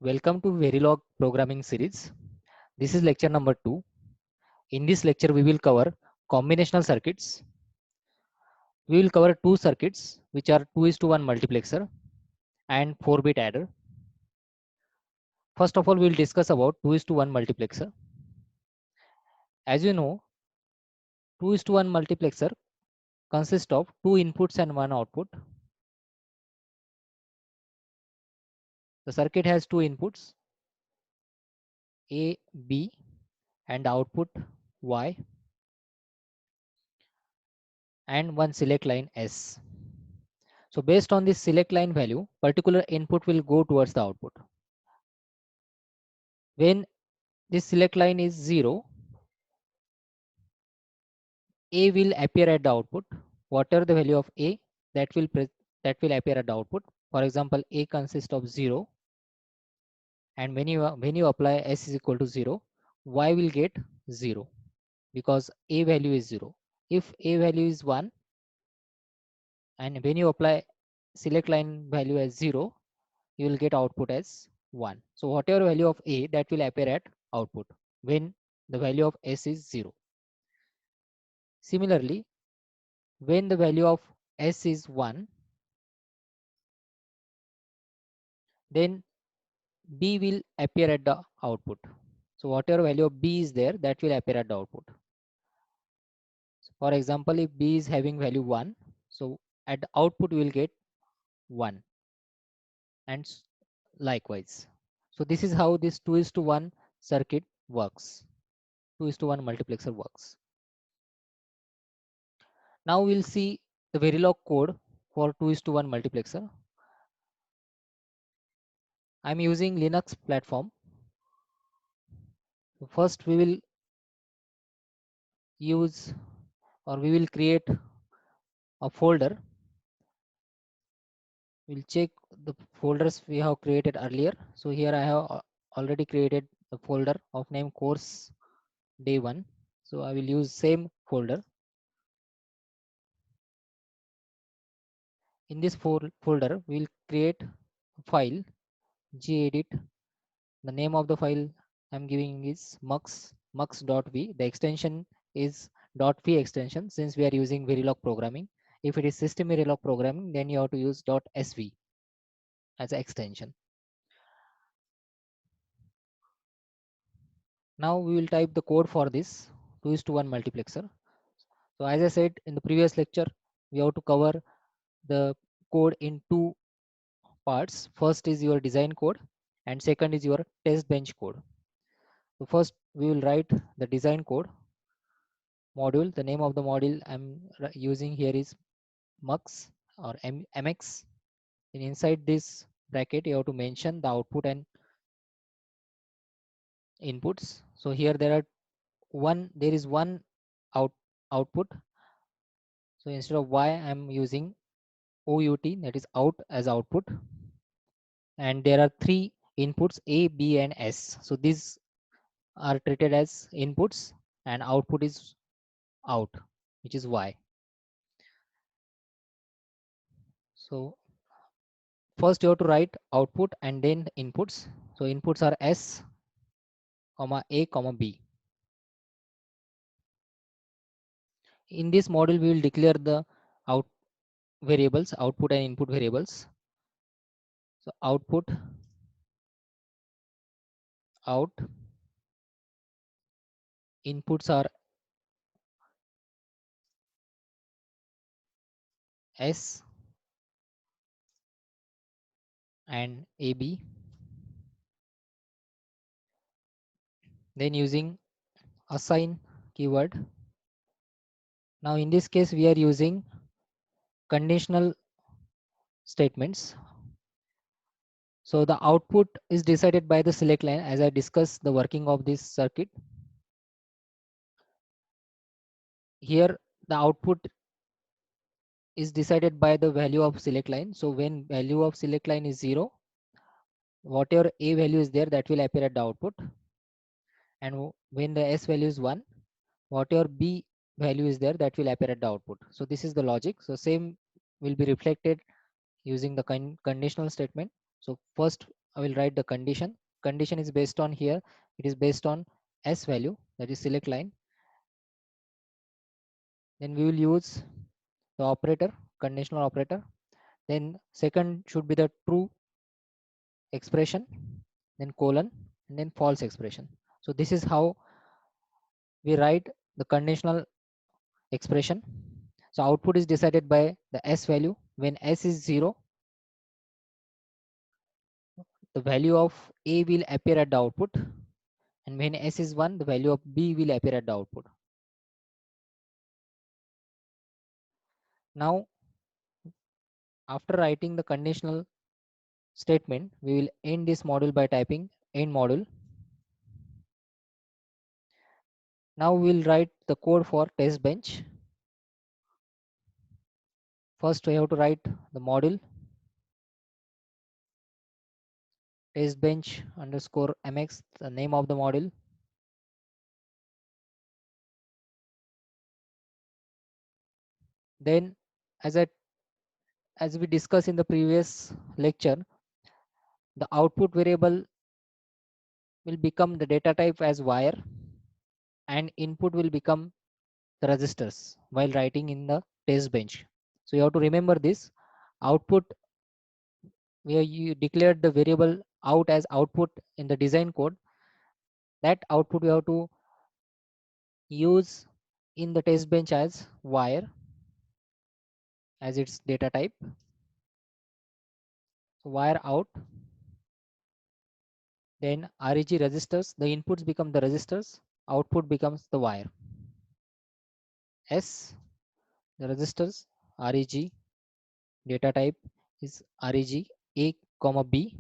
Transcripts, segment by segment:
Welcome to Verilog programming series. This is lecture number 2. In this lecture, we will cover combinational circuits. We will cover two circuits which are 2 is to 1 multiplexer and 4-bit adder. First of all, we will discuss about 2 is to 1 multiplexer. As you know, 2 is to 1 multiplexer consists of 2 inputs and 1 output. The circuit has 2 inputs A, B and output Y and one select line S. So based on this select line value, particular input will go towards the output. When this select line is 0, A will appear at the output. Whatever the value of A, that will appear at the output. For example, A consists of 0, and when you apply S is equal to 0, Y will get 0 because A value is 0. If A value is 1, and when you apply select line value as 0, you will get output as 1. So whatever value of A, that will appear at output when the value of S is 0. Similarly, when the value of S is 1, then B will appear at the output. So whatever value of B is there, that will appear at the output. So for example, if B is having value 1, so at the output we will get 1, and likewise. So this is how this 2 is to 1 circuit works. 2 is to 1 multiplexer works. Now we'll see the Verilog code for 2 is to 1 multiplexer. I'm using Linux platform. So first we will use, or we will create a folder. We'll check the folders we have created earlier. So here I have already created a folder of name course day 1. So I will use same folder. In this folder, we'll create a file gedit. The name of the file I'm giving is mux.v. The extension is .v extension since we are using Verilog programming. If it is system Verilog programming, then you have to use .sv as an extension. Now we will type the code for this 2 is to 1 multiplexer. So as I said in the previous lecture, we have to cover the code in two parts. First is your design code and second is your test bench code. So first we will write the design code module. The name of the module I'm using here is mux or mx. And inside this bracket you have to mention the output and inputs. So here there is one output. So instead of y I'm using out, that is out as output, and there are three inputs A, B and S. So these are treated as inputs and output is out, which is y. So first you have to write output and then inputs. So inputs are S, A, B. In this module we will declare the out variables, output and input variables. So output out, inputs are S and AB. Then using assign keyword. Now in this case we are using conditional statements. So the output is decided by the select line as I discussed the working of this circuit. Here the output is decided by the value of select line. So when value of select line is 0, whatever A value is there, that will appear at the output. And when the S value is 1, whatever B value is there, that will appear at the output. So this is the logic. So same will be reflected using the conditional statement. So first I will write the condition. Condition is based on here. It is based on S value, that is select line. Then we will use the operator, conditional operator. Then second should be the true expression, then colon, and then false expression. So this is how we write the conditional expression. So output is decided by the S value. When S is 0, the value of A will appear at the output, and when S is 1, the value of B will appear at the output. Now, after writing the conditional statement, we will end this module by typing end module. Now we will write the code for test bench. First, we have to write the module test bench underscore mx, the name of the module. Then, as we discussed in the previous lecture, the output variable will become the data type as wire, and input will become the registers while writing in the test bench. So you have to remember this. Output, where you declared the variable out as output in the design code, that output you have to use in the test bench as wire as its data type. So wire out, then reg registers, the inputs become the registers, output becomes the wire. S, the registers, reg, data type is reg a comma b,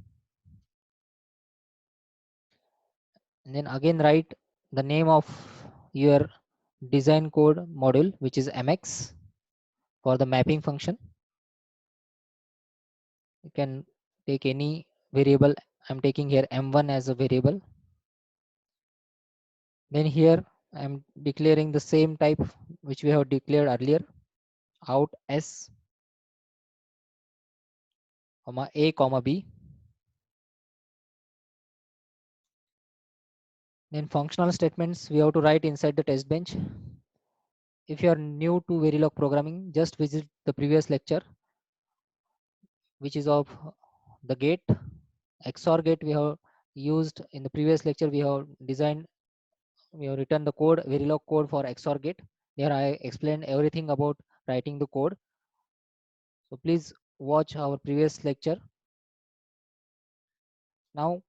and then again write the name of your design code module, which is mx. For the mapping function, you can take any variable. I'm taking here m1 as a variable. Then here I'm declaring the same type which we have declared earlier, out s comma a comma b. Then functional statements we have to write inside the test bench. If you are new to Verilog programming, just visit the previous lecture, which is of the gate, XOR gate we have used in the previous lecture. We have written the code, Verilog code for XOR gate. There I explained everything about writing the code. So please watch our previous lecture. Now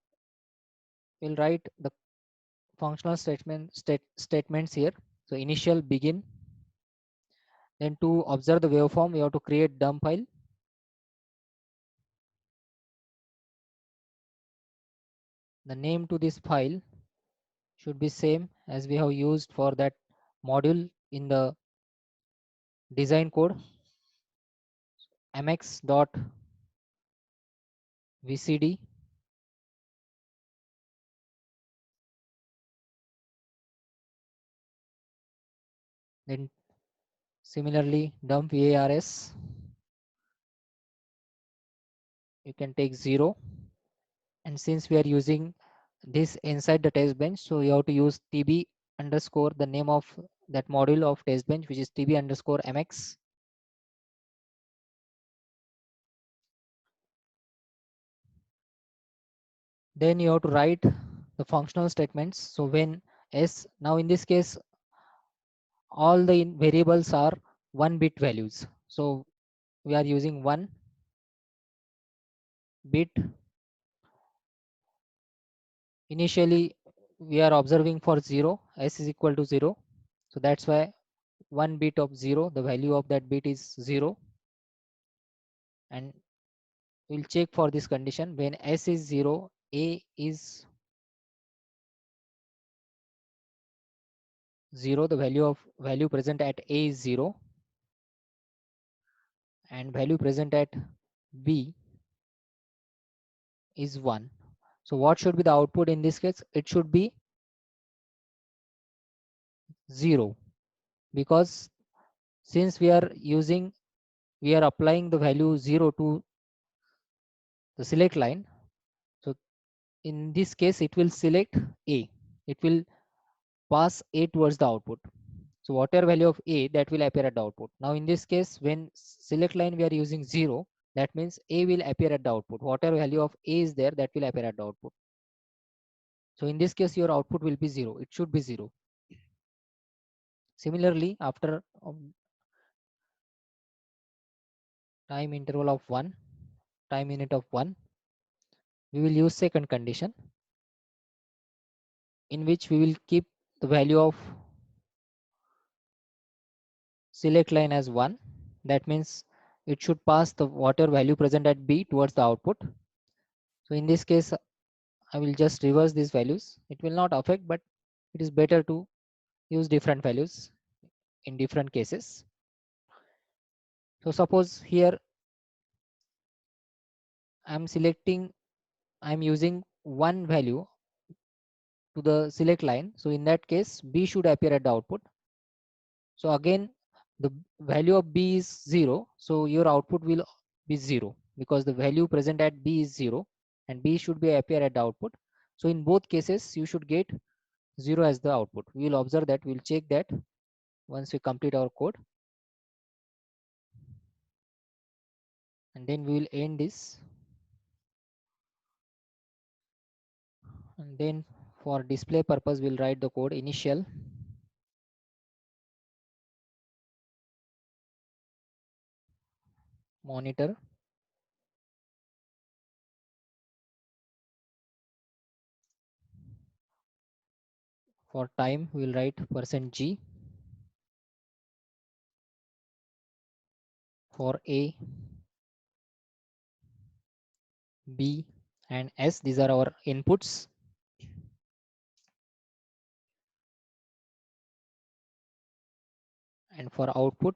we'll write the functional statements here. So initial, begin. Then to observe the waveform, we have to create dump file. The name to this file should be same as we have used for that module in the design code, mx.vcd. Then similarly dump vars, you can take 0, and since we are using this inside the test bench, so you have to use tb underscore the name of that module of test bench, which is tb underscore mx. Then you have to write the functional statements. So when s, now in this case all the variables are 1-bit values, so we are using 1 bit. Initially we are observing for 0, s is equal to 0, so that's why 1 bit of 0, the value of that bit is 0, and we'll check for this condition. When s is 0, a is 0, the value present at a is 0, and value present at b is 1. So what should be the output in this case? It should be 0, because since we are applying the value 0 to the select line, so in this case it will select A. It will pass A towards the output. So whatever value of A, that will appear at the output. Now in this case, when select line we are using 0, that means A will appear at the output. Whatever value of A is there, that will appear at the output. So in this case, your output will be 0. It should be 0. Similarly, after time interval of 1, time unit of 1, we will use second condition, in which we will keep the value of select line as 1. That means it should pass the whatever value present at B towards the output. So in this case, I will just reverse these values. It will not affect, but it is better to use different values in different cases. So suppose here I'm using one value to the select line. So in that case, B should appear at the output. So again, the value of B is 0. So your output will be 0 because the value present at B is 0 and B should be appear at the output. So in both cases, you should get 0 as the output. We will observe that. We'll check that once we complete our code. And then we will end this. And then for display purpose, we'll write the code initial monitor. For time, we will write %g. For A, B, and S, these are our inputs. And for output,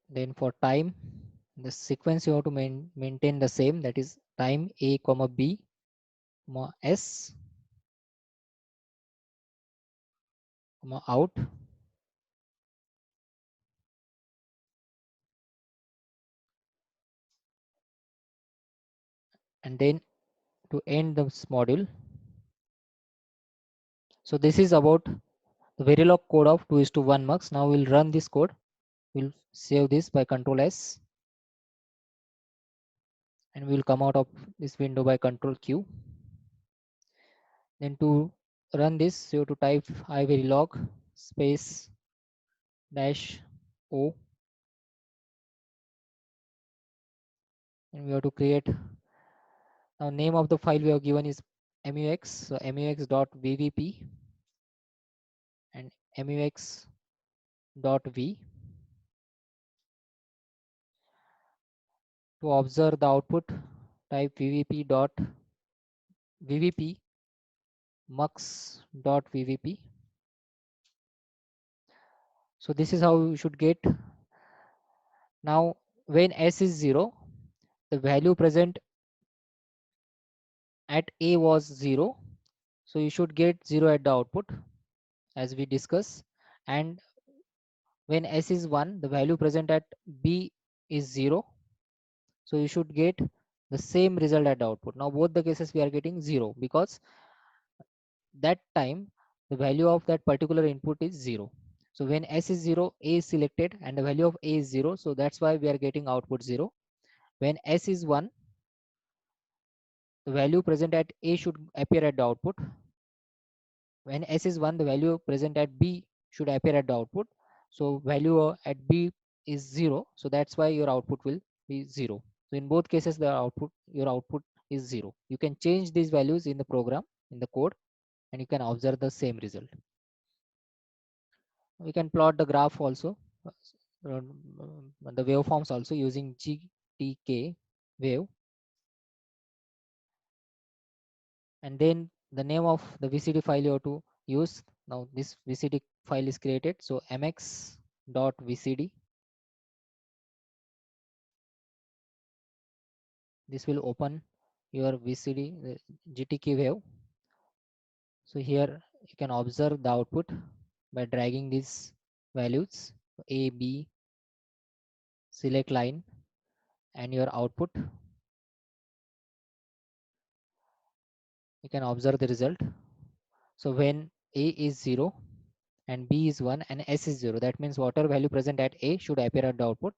then for time, the sequence you have to maintain the same, that is time A comma B comma S comma out. And then to end this module. So this is about the Verilog code of 2:1 mux. Now we'll run this code. We'll save this by Control S. And we'll come out of this window by Control Q. Then to run this, you have to type iverilog space -o. And we have to create. Now name of the file we have given is mux. So mux.vvp and mux.v. To observe the output, type vvp mux.vvp. So this is how you should get. Now when s is 0, the value present at A was 0. So you should get 0 at the output as we discuss. And when s is 1, the value present at B is 0. So you should get the same result at the output. Now both the cases we are getting 0 because that time the value of that particular input is 0. So when s is 0, A is selected and the value of A is 0. So that's why we are getting output 0. When s is 1, the value present at A should appear at the output. When s is 1, the value present at B should appear at the output. So value at B is 0. So that's why your output will be 0. So in both cases, your output is 0. You can change these values in the program, in the code, and you can observe the same result. We can plot the graph also, the waveforms also using GTK wave. And then the name of the VCD file you have to use. Now this VCD file is created. So mx.vcd. This will open your VCD GTK wave. So here you can observe the output by dragging these values A, B, select line. and your output. You can observe the result. So when A is 0 and B is 1 and S is 0, that means whatever value present at A should appear at the output.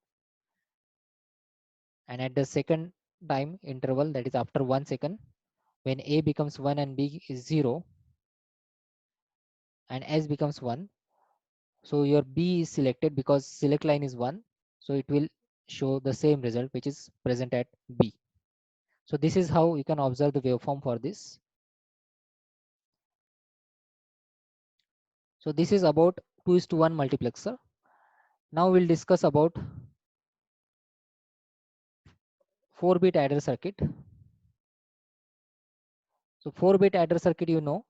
And at the second time interval, that is after 1 second, when A becomes 1 and B is 0 and S becomes 1, so your B is selected because select line is 1, so it will show the same result which is present at B. So this is how you can observe the waveform for this. So this is about 2:1 multiplexer. Now we'll discuss about 4-bit adder circuit. So 4-bit adder circuit, you know,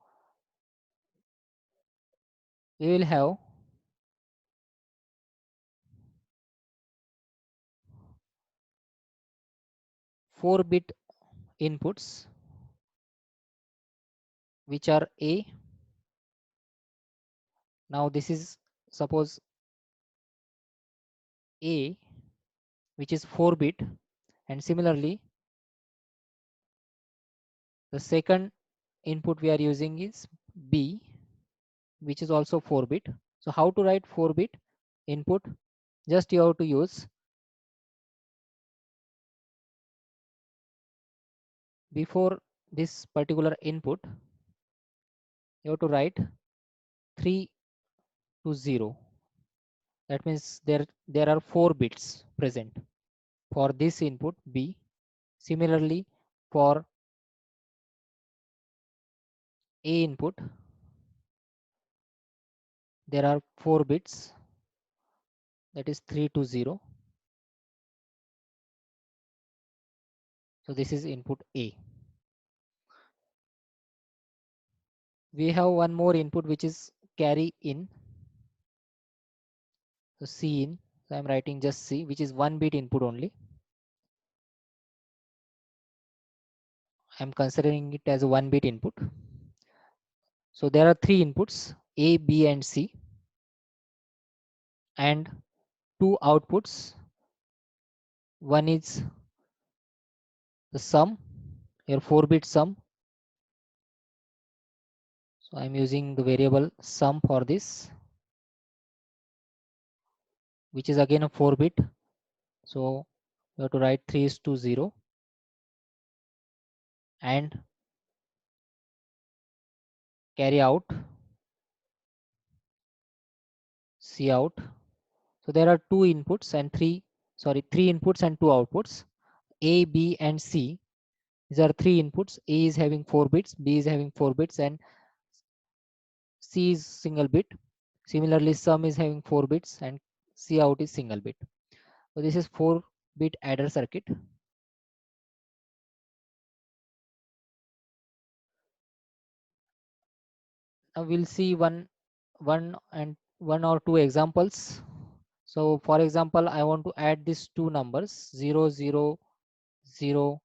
we will have 4-bit inputs which are A. Now this is suppose A which is 4-bit, and similarly the second input we are using is B which is also 4-bit. So how to write 4-bit input? Just you have to use, before this particular input, you have to write 3 to 0. That means there are 4 bits present for this input B. Similarly, for A input, there are 4 bits, that is 3 to 0. So this is input A. We have one more input which is carry in. So C in. So I'm writing just C, which is 1-bit input only. I'm considering it as a 1-bit input. So there are 3 inputs, A, B, and C, and 2 outputs. One is the sum, your 4-bit sum. So I'm using the variable sum for this, which is again a 4-bit. So you have to write 3 is to 0 and carry out, C out. So there are 2 inputs and 3 inputs and 2 outputs, A, B, and C. These are 3 inputs. A is having 4 bits, B is having 4 bits, and C is single bit. Similarly, sum is having 4 bits and C out is single bit. So this is 4-bit adder circuit. Now we'll see one or two examples. So for example, I want to add these two numbers 0, 0, 0,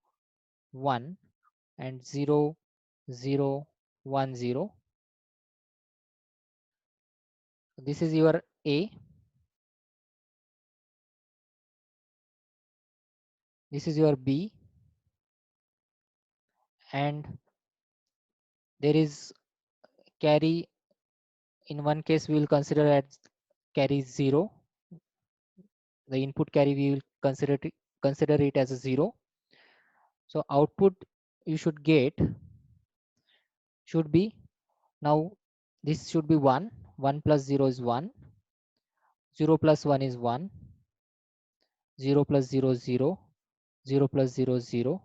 1 and 0, 0, 1, 0. This is your A. This is your B. And there is carry. In one case, we will consider as carry 0. The input carry we will consider it as a 0. So output you should get should be, now this should be 1. 1 plus 0 is 1. 0 plus 1 is 1. 0 plus 0 is 0. 0 plus 0 is 0.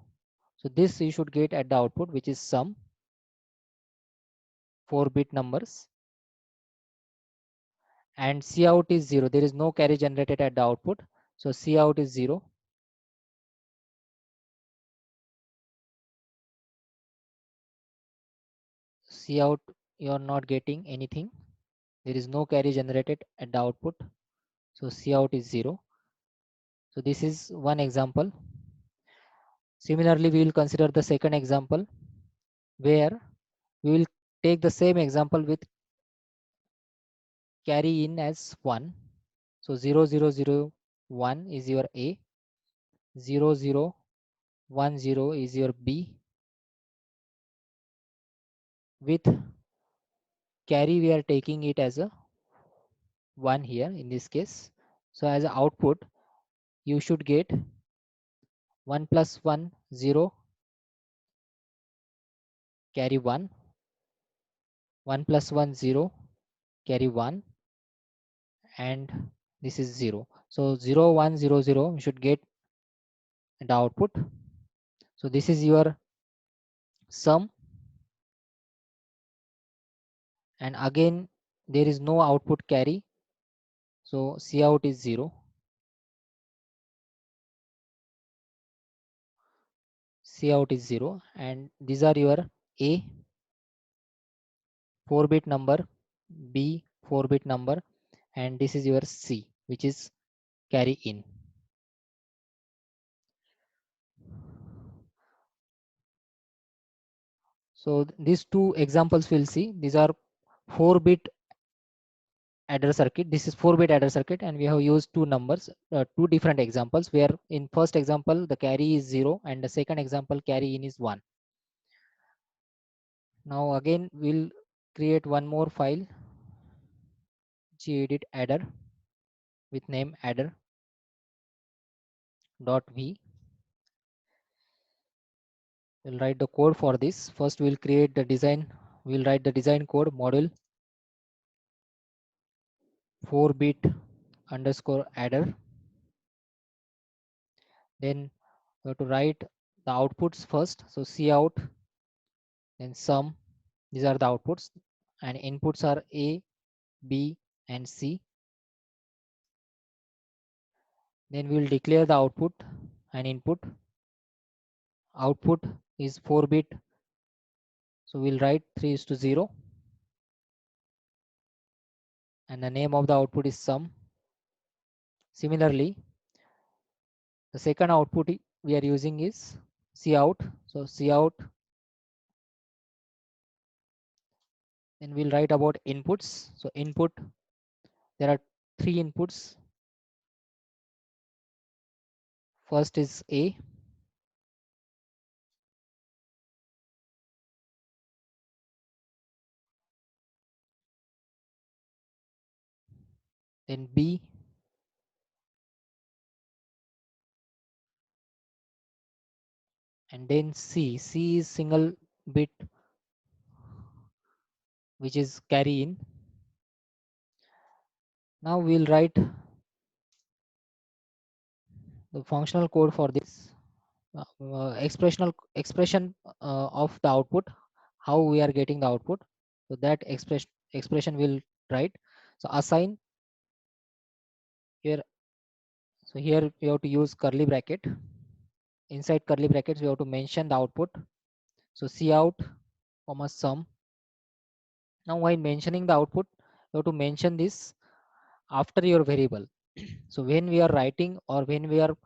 So this you should get at the output, which is sum, 4-bit numbers. And C out is 0. There is no carry generated at the output. So C out is 0. C out, you are not getting anything. There is no carry generated at the output. So C out is 0. So this is one example. Similarly, we will consider the second example where we will take the same example with carry in as 1. So 0, 0, 0, 1 is your A. 0 0 1 0 is your B. With carry we are taking it as a 1 here in this case. So as a output you should get 1 plus 1 0 carry 1, 1 plus 1 0 carry 1, and this is 0. So 0 1 0 0 you should get the output. So this is your sum, and again there is no output carry, so C out is 0. C out is 0, and these are your A 4-bit number, B 4-bit number, and this is your C, which is carry in. So these two examples we'll see. These are 4-bit adder circuit. This is 4-bit adder circuit, and we have used two numbers, two different examples, where in first example the carry is 0 and the second example carry in is 1. Now again we'll create one more file, gedit adder, with name adder.v. We'll write the code for this. First we'll create the design. We'll write the design code module 4-bit underscore adder. Then we have to write the outputs first. So C out, then sum. These are the outputs, and inputs are A, B, and C. Then we will declare the output and input. Output is 4-bit, so we'll write 3 is to 0, and the name of the output is sum. Similarly, the second output we are using is C out. So C out, then we'll write about inputs. So input, there are 3 inputs. First is A, then B, and then C. C is single bit, which is carry in. Now we'll write the functional code for this expression of the output, how we are getting the output. So that expression will write. So assign here. So here we have to use curly bracket. Inside curly brackets we have to mention the output. So C out comma sum. Now while mentioning the output you have to mention this after your variable. So when we are writing, or when we are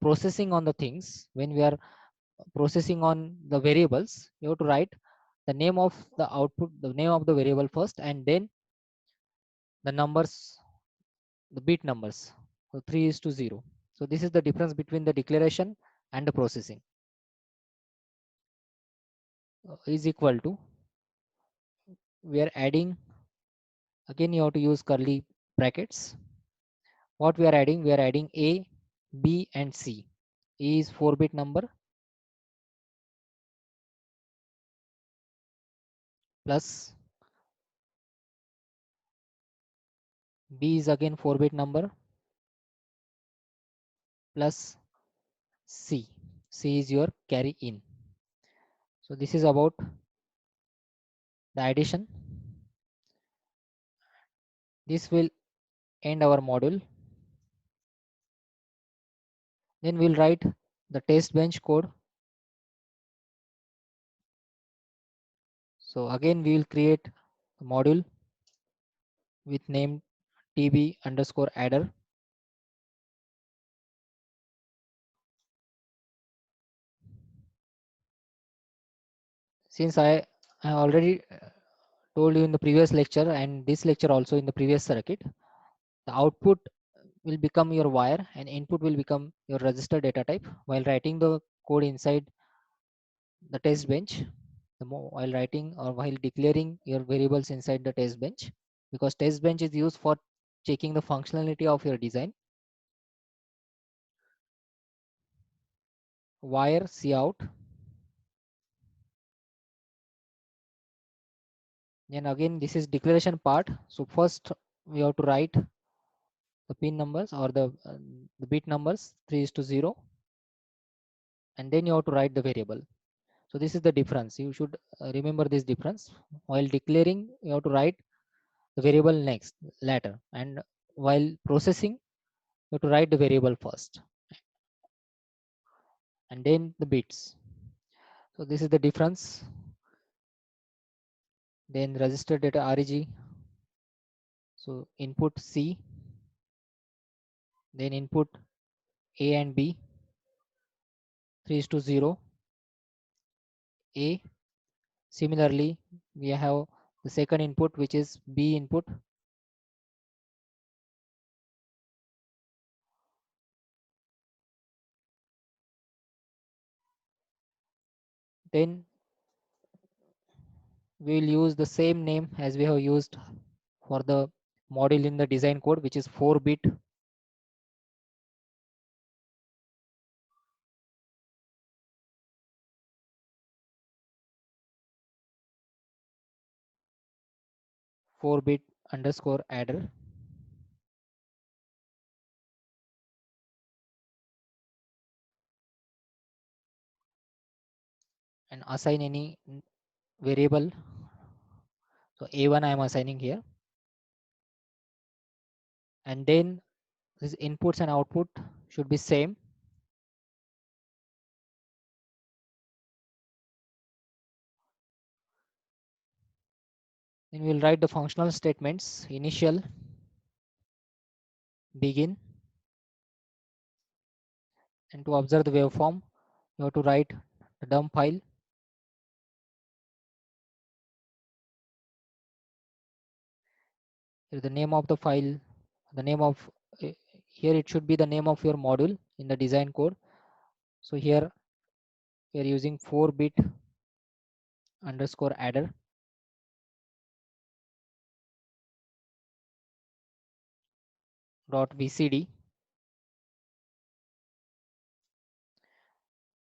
processing on the things, when we are processing on the variables, you have to write the name of the output, the name of the variable first, and then the numbers, the bit numbers. So 3 is to 0. So this is the difference between the declaration and the processing. Is equal to, we are adding, again you have to use curly brackets. What we are adding? We are adding A, B, and C. A is 4-bit number, plus B is again 4-bit number, plus C. C is your carry in. So this is about the addition. This will end our module. Then we'll write the test bench code. So again we will create a module with name tb underscore adder. Since I already told you in the previous lecture and this lecture also in the previous circuit, the output will become your wire and input will become your register data type. While writing the code inside the test bench, while writing or while declaring your variables inside the test bench, because test bench is used for checking the functionality of your design. Wire cout, and again this is declaration part. So first we have to write the pin numbers or the bit numbers 3 is to 0, and then you have to write the variable. So this is the difference. You should remember this difference. While declaring, you have to write the variable next later, and while processing, you have to write the variable first and then the bits. So this is the difference. Then register data reg. So input C, then input A and B, 3 is to 0, A. Similarly, we have the second input, which is B input. Then we will use the same name as we have used for the module in the design code, which is 4-bit. Four-bit underscore adder, and assign any variable. So A1 I am assigning here, and then this inputs and output should be same. Then we'll write the functional statements: initial, begin, and to observe the waveform, you have to write the dump file. Here the name of the file, the name of here it should be the name of your module in the design code. So here we are using 4-bit underscore adder dot vcd.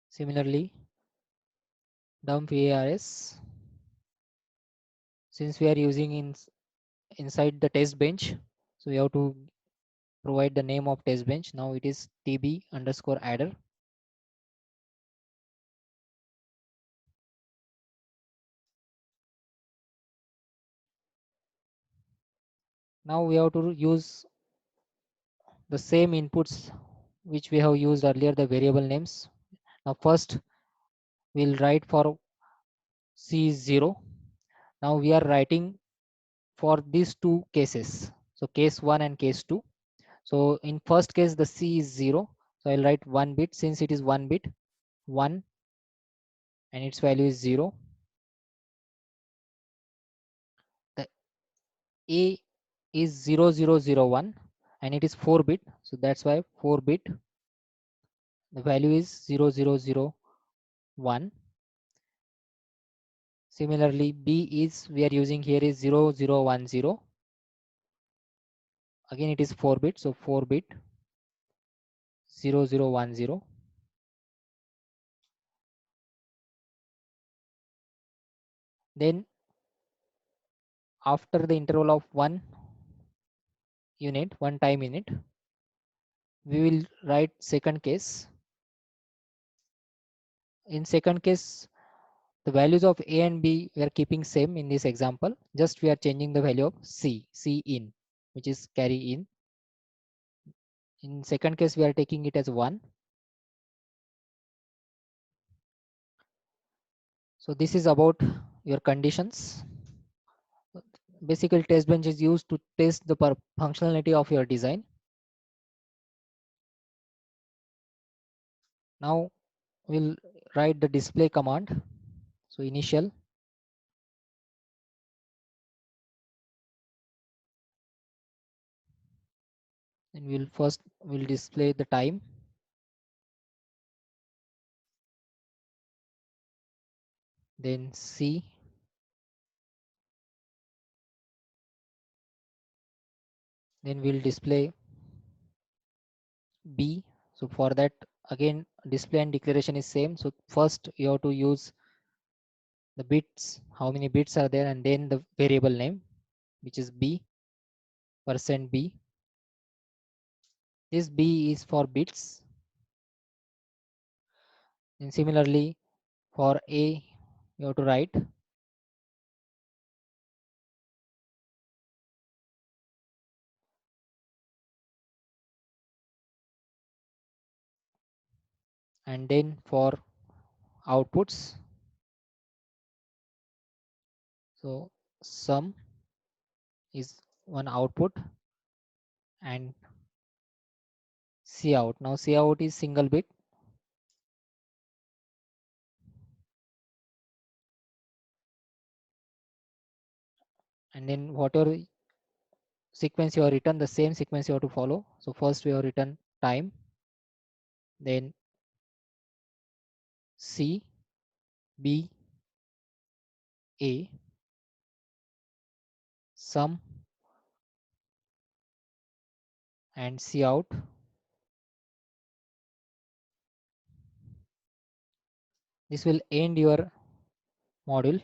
Similarly, dump VARS, since we are using inside the test bench, so we have to provide the name of test bench. Now it is tb underscore adder. Now we have to use the same inputs which we have used earlier, the variable names. Now first we'll write for C is 0. Now we are writing for these two cases. So case 1 and case 2. So in first case the C is 0. So I'll write 1 bit, since it is 1 bit, 1, and its value is 0. The A is 0001 and it is 4 bit. So that's why 4 bit, the value is 0001. Similarly, B is, we are using here is 0010. Again it is 4 bit, so 4 bit 0010. Then after the interval of 1 unit, 1 time unit, we will write second case. In second case, the values of A and B we are keeping same in this example. Just we are changing the value of C in, which is carry in. In second case, we are taking it as 1. So this is about your conditions. Basically, test bench is used to test the functionality of your design. Now we'll write the display command. So initial, And we'll display the time. Then C. Then we'll display B. So for that, again, display and declaration is same. So first you have to use the bits, how many bits are there, and then the variable name, which is B, %B. This B is for bits. And similarly for A, you have to write, and then for outputs, so sum is one output, and Cout. Now Cout is single bit, and then whatever sequence you have written, the same sequence you have to follow. So first we have written time, then C, B, A, sum, and Cout. This will end your module.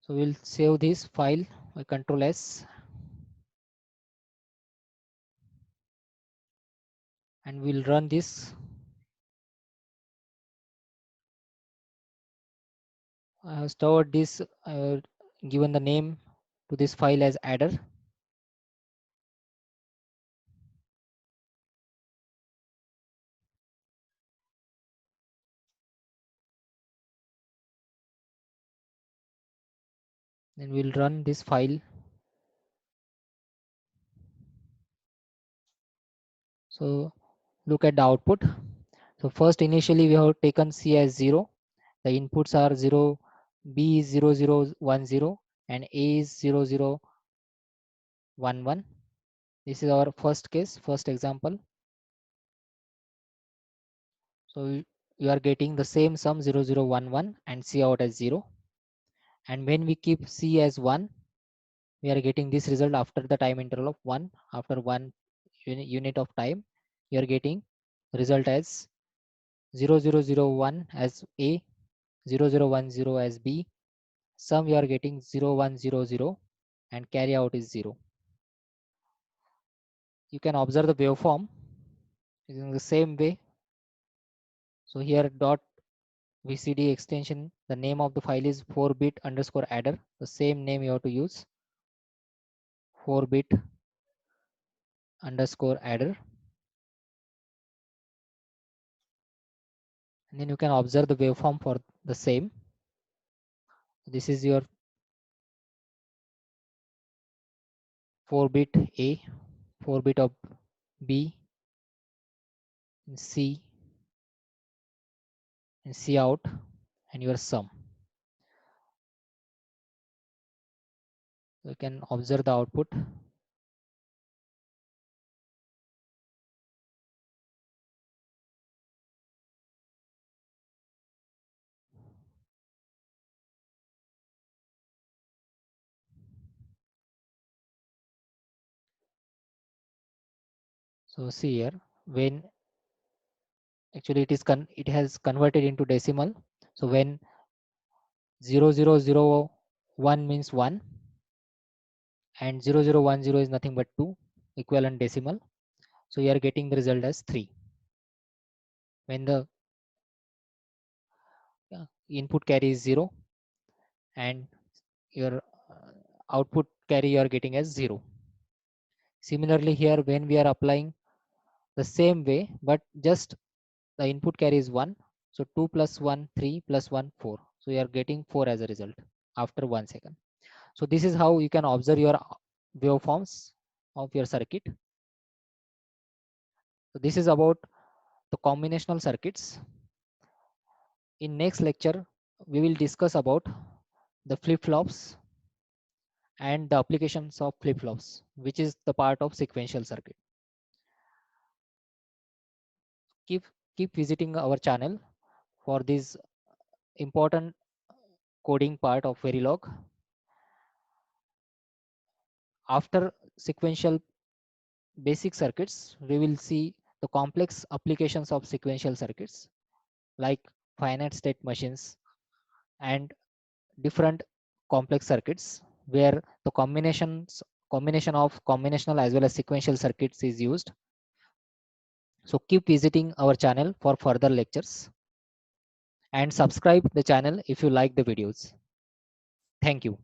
So we'll save this file by Control S, and we'll run this. I have stored this, given the name to this file as adder. Then we'll run this file. So look at the output. So first initially we have taken C as 0. The inputs are 0, B is 0010, and A is 0011. This is our first case, first example. So you are getting the same sum 0011 and Cout as 0. And when we keep C as 1, we are getting this result after the time interval of 1. After 1 unit of time, you are getting result as 0001 as A, 0010 as B. Sum you are getting 0100, and carry out is 0. You can observe the waveform is in the same way. So here dot VCD extension, the name of the file is 4-bit underscore adder. The same name you have to use, 4-bit underscore adder. And then you can observe the waveform for the same. This is your 4-bit A, 4-bit of B, and C, and Cout, and your sum. You can observe the output. So see here, when actually it has converted into decimal. So when 0001 means 1, and 0010 is nothing but 2, equivalent decimal. So you are getting the result as 3. When the input carry is 0, and your output carry you are getting as 0. Similarly here, when we are applying the same way, but just the input carry is 1, so 2 plus 1 3 plus 1 4, so you are getting 4 as a result after 1 second. So this is how you can observe your waveforms of your circuit. So this is about the combinational circuits. In next lecture we will discuss about the flip-flops and the applications of flip-flops, which is the part of sequential circuit. Keep keep visiting our channel for this important coding part of Verilog. After sequential basic circuits, we will see the complex applications of sequential circuits like finite state machines and different complex circuits where the combination of combinational as well as sequential circuits is used. So keep visiting our channel for further lectures and subscribe the channel if you like the videos. Thank you.